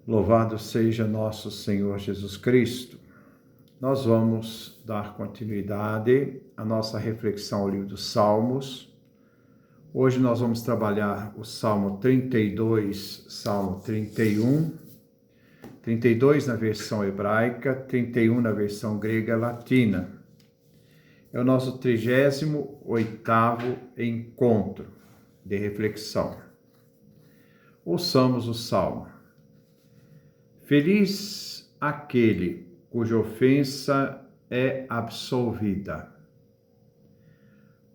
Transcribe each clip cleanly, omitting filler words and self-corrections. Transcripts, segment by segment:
Louvado seja nosso Senhor Jesus Cristo. Nós vamos dar continuidade à nossa reflexão ao livro dos Salmos. Hoje nós vamos trabalhar o Salmo 32, Salmo 31, 32 na versão hebraica, 31 na versão grega latina. É o nosso 38º encontro de reflexão. Ouçamos o Salmo. Feliz aquele cuja ofensa é absolvida,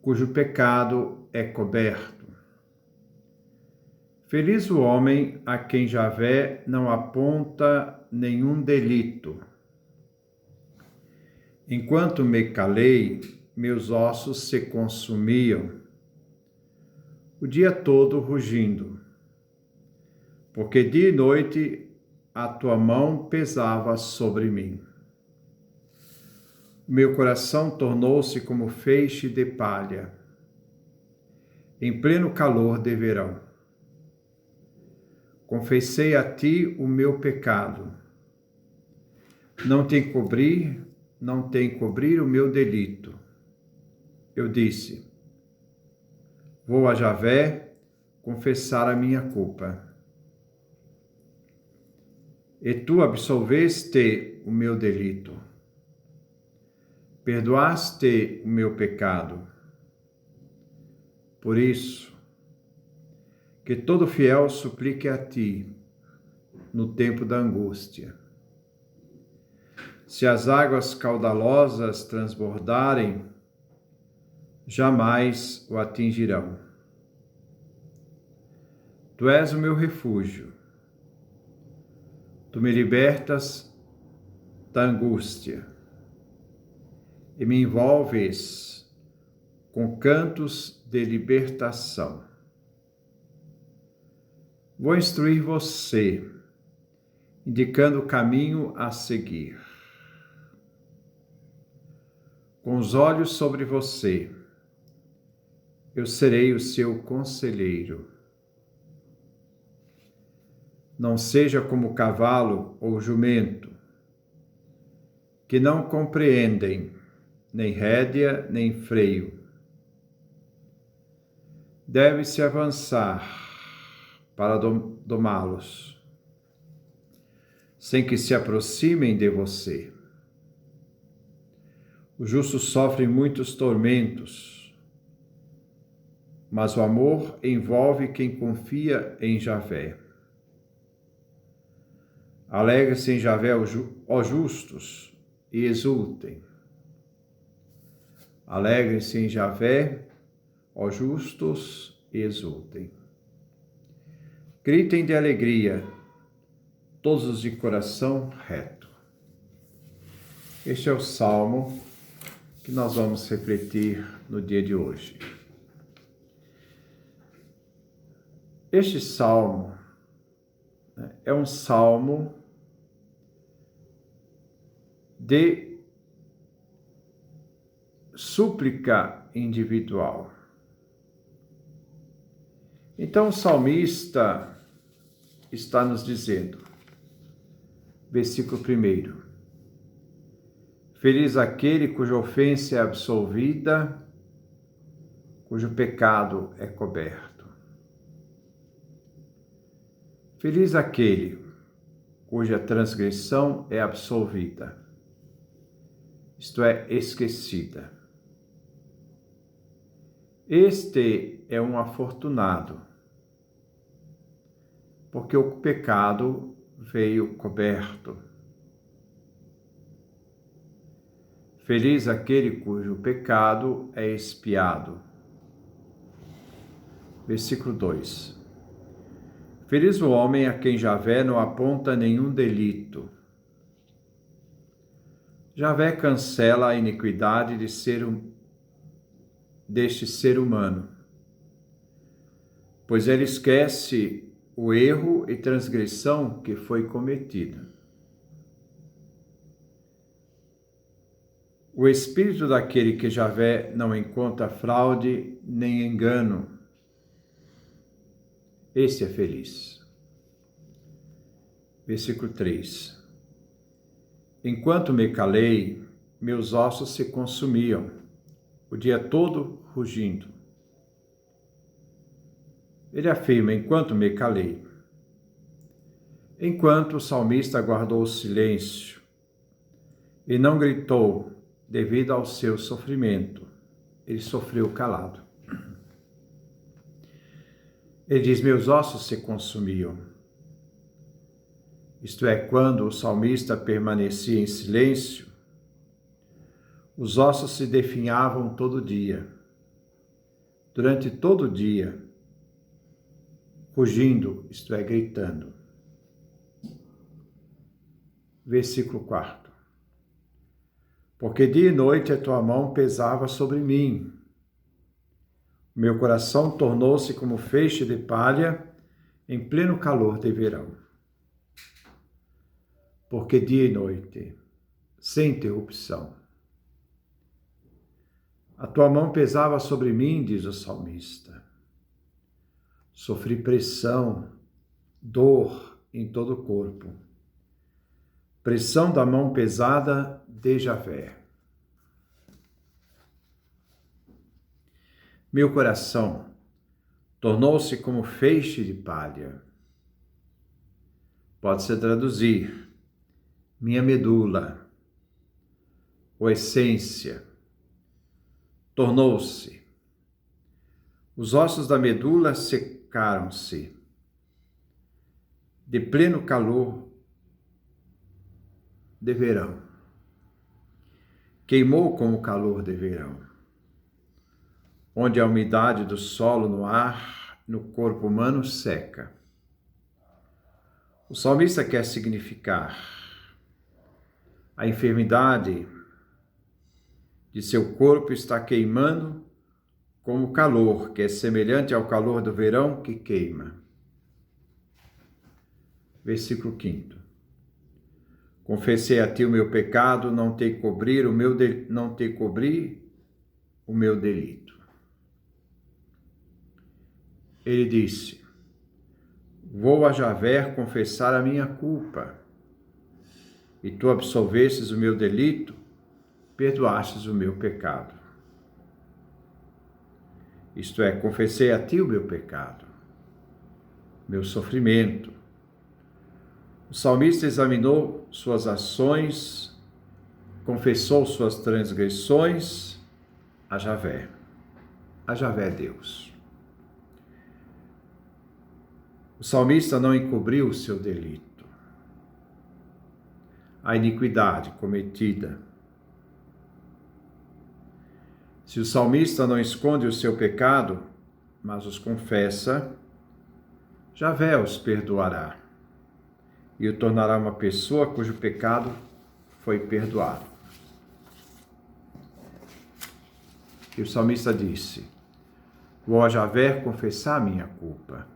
cujo pecado é coberto. Feliz o homem a quem Javé não aponta nenhum delito. Enquanto me calei, meus ossos se consumiam, o dia todo rugindo, porque dia e noite a tua mão pesava sobre mim. O meu coração tornou-se como feixe de palha, em pleno calor de verão. Confessei a ti o meu pecado. Não te encobrir o meu delito. Eu disse: vou a Javé confessar a minha culpa. E tu absolveste o meu delito. Perdoaste o meu pecado. Por isso, que todo fiel suplique a ti no tempo da angústia. Se as águas caudalosas transbordarem, jamais o atingirão. Tu és o meu refúgio. Tu me libertas da angústia e me envolves com cantos de libertação. Vou instruir você, indicando o caminho a seguir. Com os olhos sobre você, eu serei o seu conselheiro. Não seja como o cavalo ou o jumento, que não compreendem nem rédea nem freio. Deve-se avançar para domá-los, sem que se aproximem de você. O justo sofre muitos tormentos, mas o amor envolve quem confia em Javé. Alegrem-se em Javé, ó justos, e exultem. Alegrem-se em Javé, ó justos, e exultem. Gritem de alegria, todos os de coração reto. Este é o salmo que nós vamos refletir no dia de hoje. Este salmo é um salmo de súplica individual. Então o salmista está nos dizendo, versículo 1: Feliz aquele cuja ofensa é absolvida, cujo pecado é coberto. Feliz aquele cuja transgressão é absolvida, isto é, esquecida. Este é um afortunado, porque o pecado veio coberto. Feliz aquele cujo pecado é expiado. Versículo 2. Feliz o homem a quem Javé não aponta nenhum delito. Javé cancela a iniquidade deste ser humano, pois ele esquece o erro e transgressão que foi cometido. O espírito daquele que Javé não encontra fraude nem engano, esse é feliz. Versículo 3. Enquanto me calei, meus ossos se consumiam, o dia todo rugindo. Ele afirma, enquanto me calei. Enquanto o salmista guardou o silêncio e não gritou devido ao seu sofrimento, ele sofreu calado. Ele diz, meus ossos se consumiam. Isto é, quando o salmista permanecia em silêncio, os ossos se definhavam todo dia, durante todo o dia, rugindo, isto é, gritando. Versículo 4. Porque dia e noite a tua mão pesava sobre mim. Meu coração tornou-se como feixe de palha em pleno calor de verão. Porque dia e noite, sem interrupção. A tua mão pesava sobre mim, diz o salmista. Sofri pressão, dor em todo o corpo. Pressão da mão pesada de Javé. Meu coração tornou-se como feixe de palha. Pode-se traduzir, minha medula, ou essência, tornou-se. Os ossos da medula secaram-se. De pleno calor de verão. Queimou como o calor de verão, onde a umidade do solo no ar, no corpo humano, seca. O salmista quer significar a enfermidade de seu corpo está queimando como calor, que é semelhante ao calor do verão que queima. Versículo 5. Confessei a ti o meu pecado, não te cobri o meu delito. Ele disse, vou a Javé confessar a minha culpa, e tu absolvestes o meu delito, perdoastes o meu pecado. Isto é, confessei a ti o meu pecado, meu sofrimento. O salmista examinou suas ações, confessou suas transgressões a Javé. A Javé é Deus. O salmista não encobriu o seu delito, a iniquidade cometida. Se o salmista não esconde o seu pecado, mas os confessa, Javé os perdoará e o tornará uma pessoa cujo pecado foi perdoado. E o salmista disse, vou a Javé confessar a minha culpa.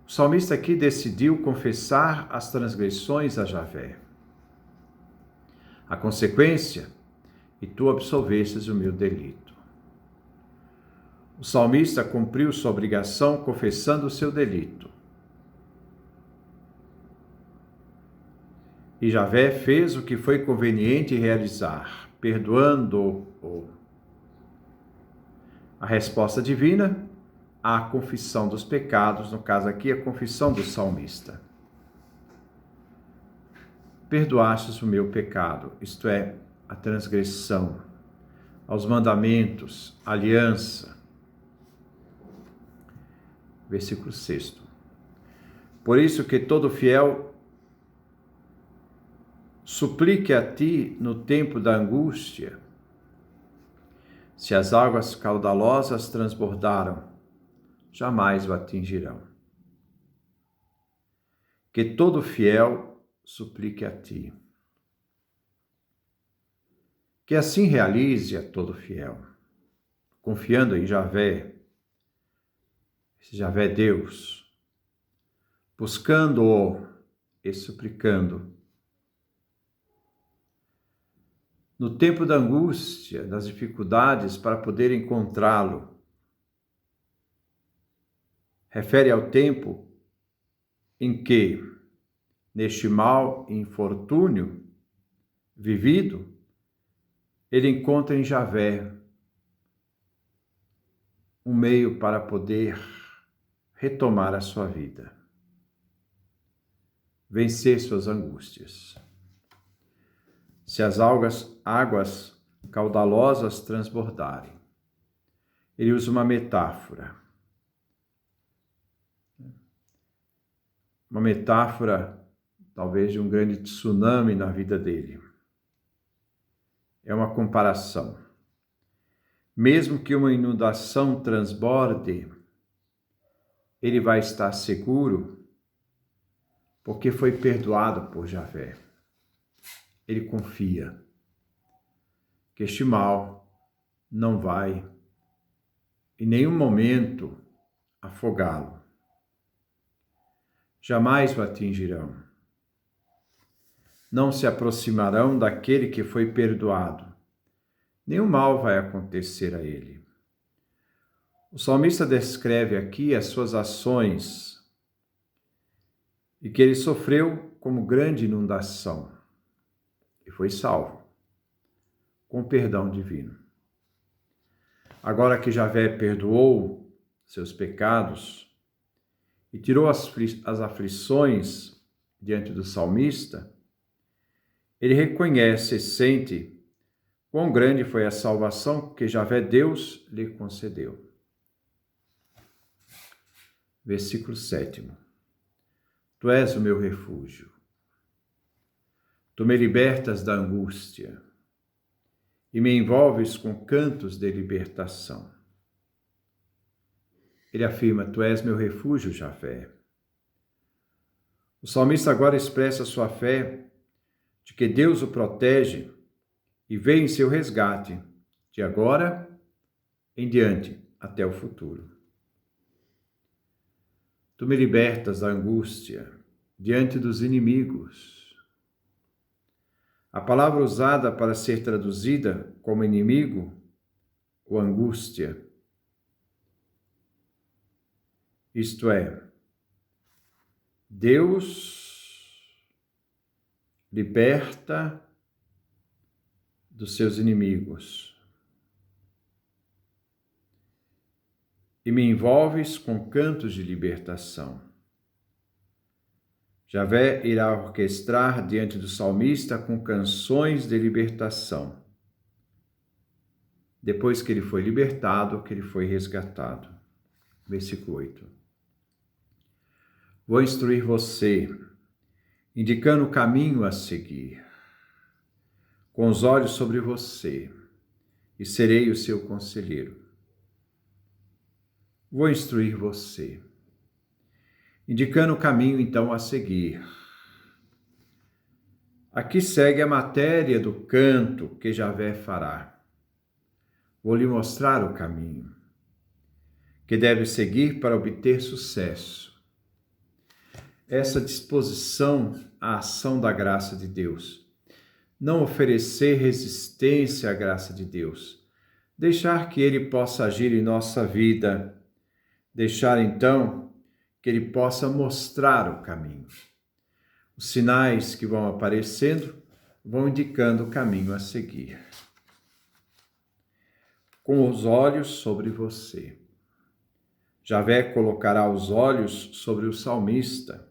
O salmista aqui decidiu confessar as transgressões a Javé. A consequência, e tu absolvestes o meu delito. O salmista cumpriu sua obrigação confessando o seu delito. E Javé fez o que foi conveniente realizar, perdoando-o. A resposta divina, a confissão dos pecados, no caso aqui, a confissão do salmista. Perdoastes o meu pecado, isto é, a transgressão, aos mandamentos, a aliança. Versículo 6. Por isso que todo fiel suplique a ti no tempo da angústia. Se as águas caudalosas transbordaram, jamais o atingirão. Que todo fiel suplique a ti. Que assim realize a todo fiel, confiando em Javé, esse Javé é Deus, buscando-o e suplicando. No tempo da angústia, das dificuldades, para poder encontrá-lo. Refere ao tempo em que neste mal e infortúnio vivido, ele encontra em Javé um meio para poder retomar a sua vida, vencer suas angústias. Se as águas caudalosas transbordarem, ele usa uma metáfora talvez de um grande tsunami na vida dele. É uma comparação. Mesmo que uma inundação transborde, ele vai estar seguro, porque foi perdoado por Javé. Ele confia que este mal não vai, em nenhum momento, afogá-lo. Jamais o atingirão. Não se aproximarão daquele que foi perdoado. Nenhum mal vai acontecer a ele. O salmista descreve aqui as suas ações e que ele sofreu como grande inundação e foi salvo com perdão divino. Agora que Javé perdoou seus pecados e tirou as aflições diante do salmista, ele reconhece e sente quão grande foi a salvação que Javé Deus lhe concedeu. Versículo 7. Tu és o meu refúgio. Tu me libertas da angústia e me envolves com cantos de libertação. Ele afirma, tu és meu refúgio, Javé. O salmista agora expressa sua fé de que Deus o protege e vê em seu resgate, de agora em diante, até o futuro. Tu me libertas da angústia diante dos inimigos. A palavra usada para ser traduzida como inimigo ou angústia, isto é, Deus liberta dos seus inimigos e me envolves com cantos de libertação. Javé irá orquestrar diante do salmista com canções de libertação, depois que ele foi libertado, que ele foi resgatado. Versículo 8. Vou instruir você, indicando o caminho a seguir, com os olhos sobre você, e serei o seu conselheiro. Vou instruir você, indicando o caminho, então, a seguir. Aqui segue a matéria do canto que Javé fará. Vou lhe mostrar o caminho que deve seguir para obter sucesso. Essa disposição à ação da graça de Deus. Não oferecer resistência à graça de Deus. Deixar que Ele possa agir em nossa vida. Deixar, então, que Ele possa mostrar o caminho. Os sinais que vão aparecendo vão indicando o caminho a seguir. Com os olhos sobre você. Javé colocará os olhos sobre o salmista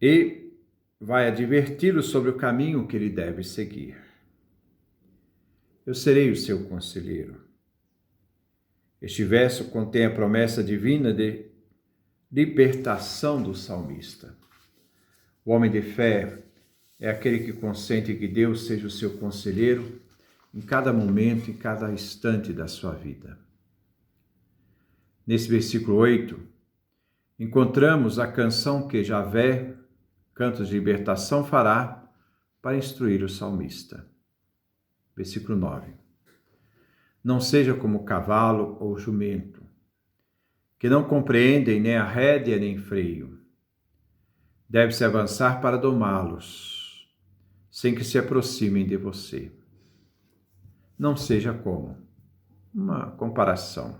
e vai adverti-lo sobre o caminho que ele deve seguir. Eu serei o seu conselheiro. Este verso contém a promessa divina de libertação do salmista. O homem de fé é aquele que consente que Deus seja o seu conselheiro em cada momento, em cada instante da sua vida. Nesse versículo 8, encontramos a canção que Javé, cantos de libertação, fará para instruir o salmista. Versículo 9. Não seja como cavalo ou jumento, que não compreendem nem a rédea nem freio. Deve-se avançar para domá-los, sem que se aproximem de você. Não seja como uma comparação.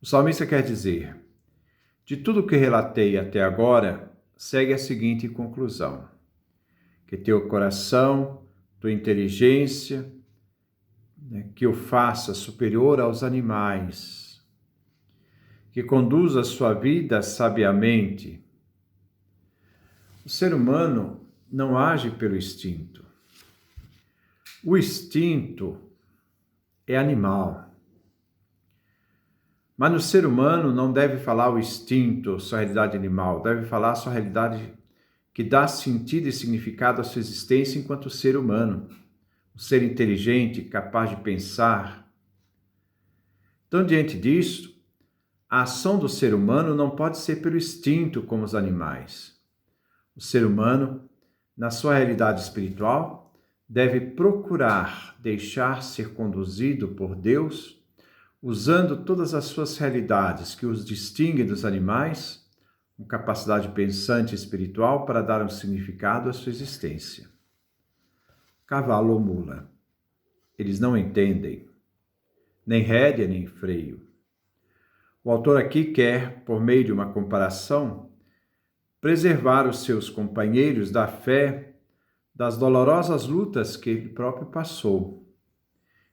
O salmista quer dizer, de tudo que relatei até agora segue a seguinte conclusão: que teu coração, tua inteligência, que o faça superior aos animais, que conduza a sua vida sabiamente. O ser humano não age pelo instinto. O instinto é animal. Mas no ser humano não deve falar o instinto, sua realidade animal, deve falar sua realidade que dá sentido e significado à sua existência enquanto ser humano, um ser inteligente, capaz de pensar. Então, diante disso, a ação do ser humano não pode ser pelo instinto como os animais. O ser humano, na sua realidade espiritual, deve procurar deixar ser conduzido por Deus, usando todas as suas realidades que os distinguem dos animais, com capacidade pensante e espiritual para dar um significado à sua existência. Cavalo ou mula, eles não entendem, nem rédea nem freio. O autor aqui quer, por meio de uma comparação, preservar os seus companheiros da fé das dolorosas lutas que ele próprio passou,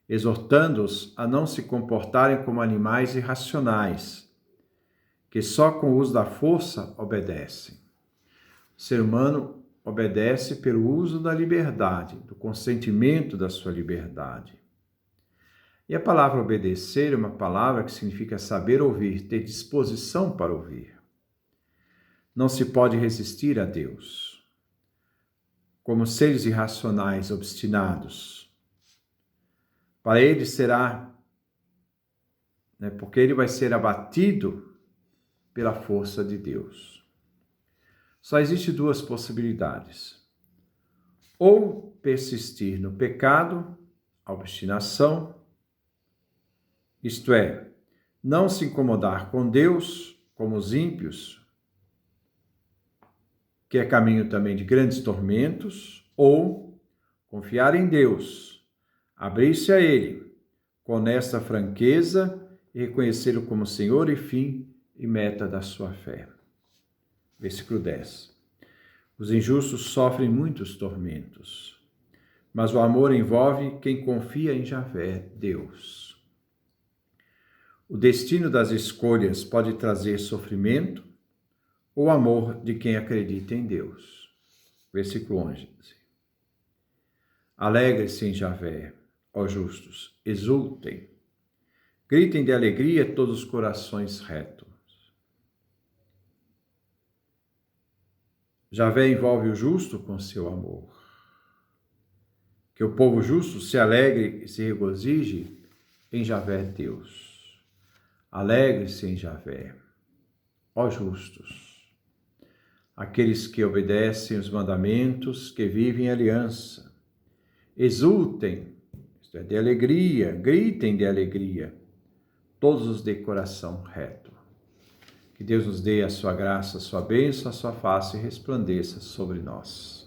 exortando-os a não se comportarem como animais irracionais, que só com o uso da força obedecem. O ser humano obedece pelo uso da liberdade, do consentimento da sua liberdade. E a palavra obedecer é uma palavra que significa saber ouvir, ter disposição para ouvir. Não se pode resistir a Deus como seres irracionais, obstinados. Para ele será, porque ele vai ser abatido pela força de Deus. Só existe duas possibilidades: ou persistir no pecado, a obstinação, isto é, não se incomodar com Deus, como os ímpios, que é caminho também de grandes tormentos, ou confiar em Deus, abrir-se a Ele, com honesta franqueza e reconhecê-lo como Senhor e fim e meta da sua fé. Versículo 10. Os injustos sofrem muitos tormentos, mas o amor envolve quem confia em Javé, Deus. O destino das escolhas pode trazer sofrimento, o amor de quem acredita em Deus. Versículo 11. Alegre-se em Javé, ó justos, exultem. Gritem de alegria todos os corações retos. Javé envolve o justo com seu amor. Que o povo justo se alegre e se regozije em Javé, Deus. Alegre-se em Javé, ó justos. Aqueles que obedecem os mandamentos, que vivem em aliança. Exultem, isto é, de alegria, gritem de alegria, todos os de coração reto. Que Deus nos dê a sua graça, a sua bênção, a sua face resplandeça sobre nós.